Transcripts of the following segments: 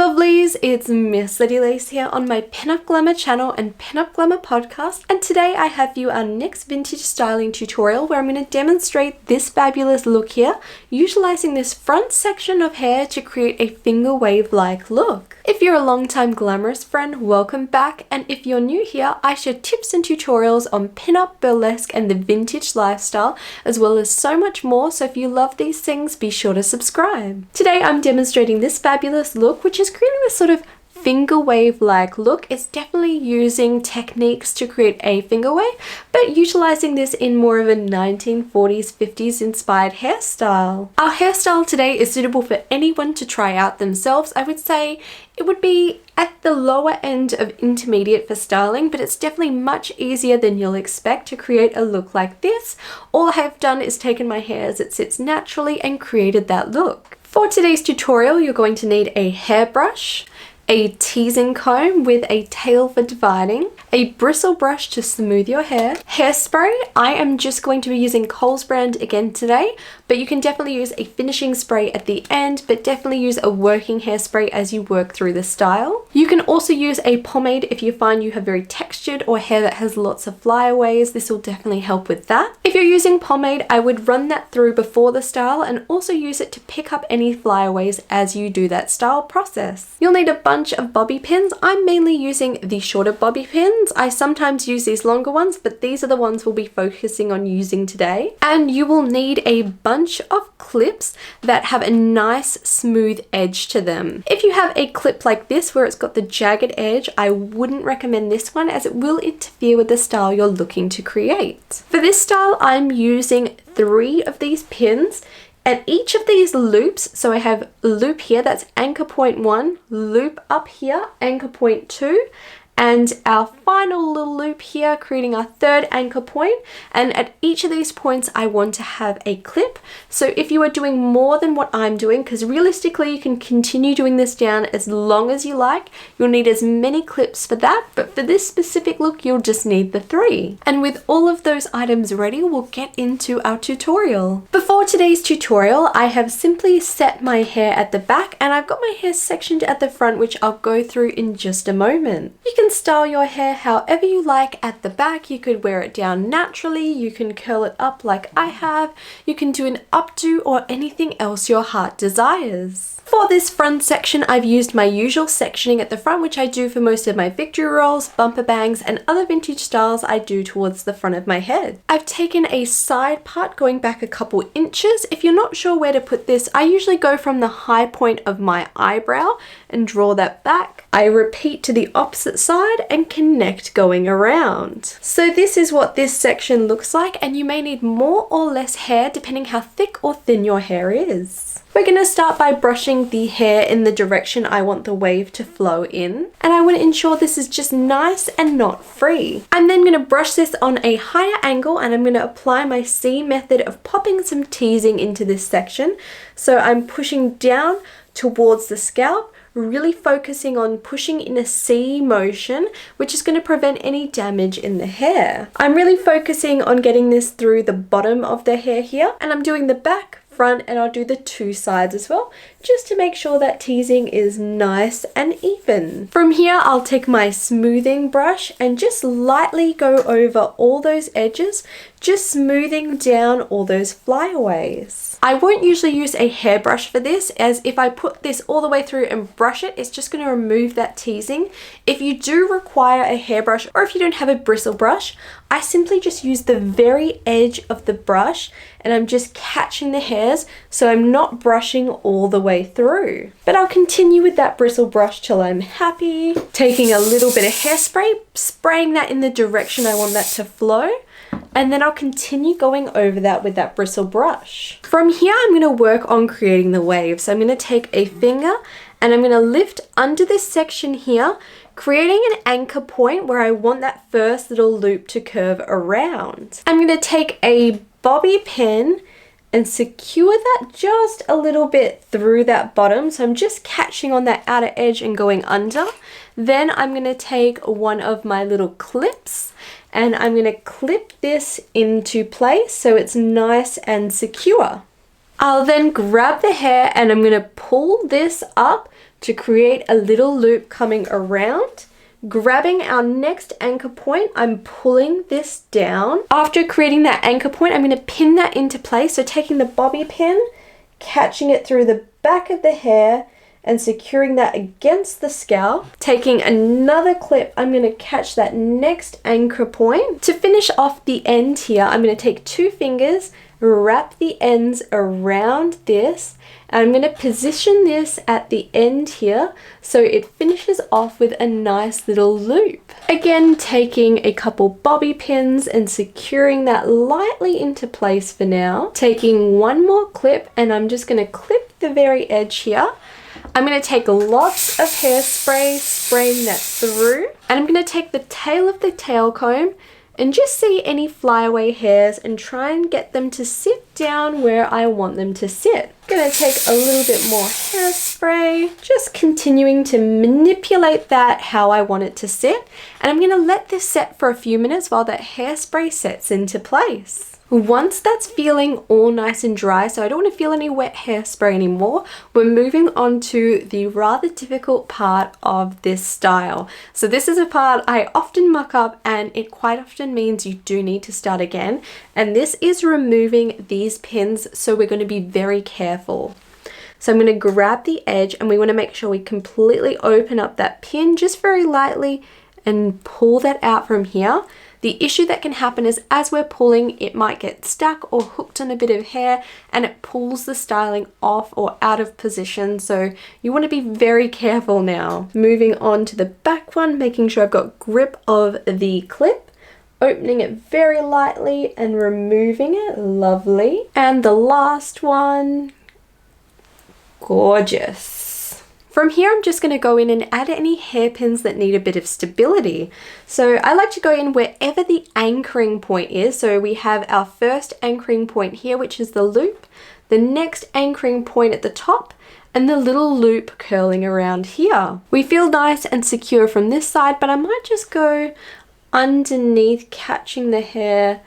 lovelies, it's Miss Lady Lace here on my Pinup Glamour channel and Pinup Glamour podcast, and today I have you our next vintage styling tutorial where I'm going to demonstrate this fabulous look here, utilizing this front section of hair to create a finger wave like look. If you're a long-time glamorous friend, welcome back, and if you're new here, I share tips and tutorials on pinup, burlesque, and the vintage lifestyle, as well as so much more, so if you love these things, be sure to subscribe. Today I'm demonstrating this fabulous look, which is creating this sort of finger wave like look. It's definitely using techniques to create a finger wave, but utilizing this in more of a 1940s 50s inspired hairstyle. Our hairstyle today is suitable for anyone to try out themselves. I would say it would be at the lower end of intermediate for styling, but it's definitely much easier than you'll expect to create a look like this. All I have done is taken my hair as it sits naturally and created that look. For today's tutorial, you're going to need a hairbrush, a teasing comb with a tail for dividing, a bristle brush to smooth your hair, hairspray. I am just going to be using Coles brand again today, but you can definitely use a finishing spray at the end, but definitely use a working hairspray as you work through the style. You can also use a pomade if you find you have very textured or hair that has lots of flyaways. This will definitely help with that. If you're using pomade, I would run that through before the style and also use it to pick up any flyaways as you do that style process. You'll need a bunch of bobby pins. I'm mainly using the shorter bobby pins. I sometimes use these longer ones, but these are the ones we'll be focusing on using today. And you will need a bunch of clips that have a nice smooth edge to them. If you have a clip like this where it's got the jagged edge, I wouldn't recommend this one as it will interfere with the style you're looking to create. For this style, I'm using 3 of these pins. At each of these loops, so I have loop here, that's anchor point 1, loop up here, anchor point 2, and our final little loop here, creating our third anchor point. And at each of these points, I want to have a clip. So if you are doing more than what I'm doing, because realistically you can continue doing this down as long as you like, you'll need as many clips for that, but for this specific look, you'll just need the 3. And with all of those items ready, we'll get into our tutorial. Before today's tutorial, I have simply set my hair at the back, and I've got my hair sectioned at the front, which I'll go through in just a moment. You can style your hair however you like at the back. You could wear it down naturally, you can curl it up like I have, you can do an updo or anything else your heart desires. For this front section, I've used my usual sectioning at the front, which I do for most of my victory rolls, bumper bangs, and other vintage styles I do towards the front of my head. I've taken a side part going back a couple inches. If you're not sure where to put this, I usually go from the high point of my eyebrow and draw that back. I repeat to the opposite side and connect going around. So this is what this section looks like, and you may need more or less hair depending how thick or thin your hair is. We're going to start by brushing the hair in the direction I want the wave to flow in, and I want to ensure this is just nice and not free. I'm then going to brush this on a higher angle, and I'm going to apply my C method of popping some teasing into this section. So I'm pushing down towards the scalp, really focusing on pushing in a C motion, which is going to prevent any damage in the hair. I'm really focusing on getting this through the bottom of the hair here, and I'm doing the back, front, and I'll do the 2 sides as well, just to make sure that teasing is nice and even. From here, I'll take my smoothing brush and just lightly go over all those edges, just smoothing down all those flyaways. I won't usually use a hairbrush for this, as if I put this all the way through and brush it, it's just going to remove that teasing. If you do require a hairbrush, or if you don't have a bristle brush, I simply just use the very edge of the brush and I'm just catching the hairs, so I'm not brushing all the way through. But I'll continue with that bristle brush till I'm happy. Taking a little bit of hairspray, spraying that in the direction I want that to flow, and then I'll continue going over that with that bristle brush. From here, I'm going to work on creating the wave. So I'm going to take a finger and I'm going to lift under this section here, creating an anchor point where I want that first little loop to curve around. I'm going to take a bobby pin and secure that just a little bit through that bottom. So I'm just catching on that outer edge and going under. Then I'm going to take one of my little clips and I'm going to clip this into place so it's nice and secure. I'll then grab the hair and I'm going to pull this up to create a little loop coming around. Grabbing our next anchor point, I'm pulling this down. After creating that anchor point, I'm going to pin that into place. So taking the bobby pin, catching it through the back of the hair and securing that against the scalp. Taking another clip, I'm going to catch that next anchor point. To finish off the end here, I'm going to take 2 fingers, wrap the ends around this, and I'm going to position this at the end here so it finishes off with a nice little loop. Again, taking a couple bobby pins and securing that lightly into place for now. Taking one more clip, and I'm just going to clip the very edge here. I'm going to take lots of hairspray, spraying that through, and I'm going to take the tail of the tail comb and just see any flyaway hairs and try and get them to sit down where I want them to sit. I'm going to take a little bit more hairspray, just continuing to manipulate that how I want it to sit, and I'm going to let this set for a few minutes while that hairspray sets into place. Once that's feeling all nice and dry, so I don't want to feel any wet hairspray anymore, we're moving on to the rather difficult part of this style. So this is a part I often muck up, and it quite often means you do need to start again. And this is removing these pins, so we're going to be very careful. So I'm going to grab the edge, and we want to make sure we completely open up that pin just very lightly and pull that out from here. The issue that can happen is as we're pulling, it might get stuck or hooked on a bit of hair and it pulls the styling off or out of position. So you want to be very careful now. Moving on to the back one, making sure I've got grip of the clip, opening it very lightly and removing it. Lovely. And the last one, gorgeous. From here, I'm just going to go in and add any hairpins that need a bit of stability. So I like to go in wherever the anchoring point is. So we have our first anchoring point here, which is the loop, the next anchoring point at the top, and the little loop curling around here. We feel nice and secure from this side, but I might just go underneath, catching the hair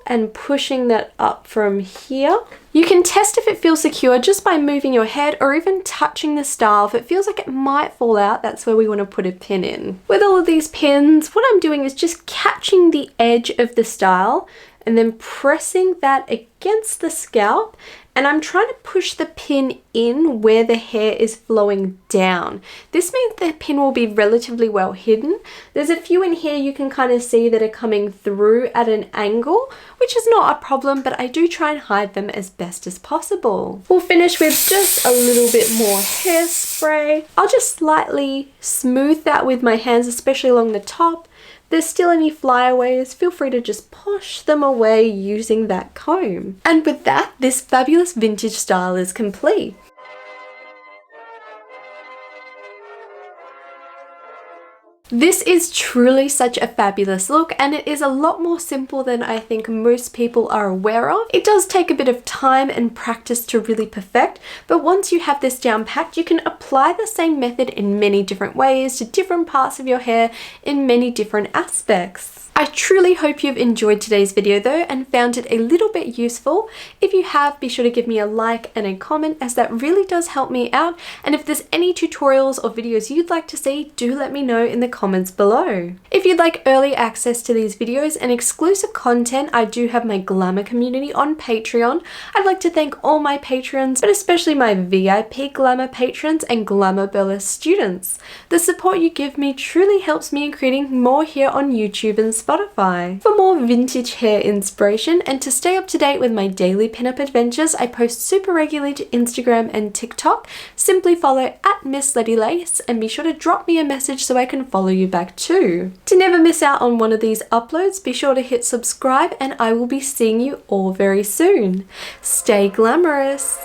and pushing that up from here. You can test if it feels secure just by moving your head or even touching the style. If it feels like it might fall out, that's where we want to put a pin in. With all of these pins, what I'm doing is just catching the edge of the style and then pressing that against the scalp, and I'm trying to push the pin in where the hair is flowing down. This means the pin will be relatively well hidden. There's a few in here you can kind of see that are coming through at an angle, which is not a problem, but I do try and hide them as best as possible. We'll finish with just a little bit more hairspray. I'll just slightly smooth that with my hands, especially along the top. If there's still any flyaways, feel free to just push them away using that comb. And with that, this fabulous vintage style is complete. This is truly such a fabulous look, and it is a lot more simple than I think most people are aware of. It does take a bit of time and practice to really perfect, but once you have this down packed, you can apply the same method in many different ways to different parts of your hair in many different aspects. I truly hope you've enjoyed today's video though and found it a little bit useful. If you have, be sure to give me a like and a comment, as that really does help me out. And if there's any tutorials or videos you'd like to see, do let me know in the comments below. If you'd like early access to these videos and exclusive content, I do have my Glamour community on Patreon. I'd like to thank all my patrons, but especially my VIP Glamour patrons and Glamour Bella students. The support you give me truly helps me in creating more here on YouTube and Spotify. For more vintage hair inspiration and to stay up to date with my daily pinup adventures, I post super regularly to Instagram and TikTok. Simply follow @MissLadyLace and be sure to drop me a message so I can follow you back too. To never miss out on one of these uploads, be sure to hit subscribe, and I will be seeing you all very soon. Stay glamorous!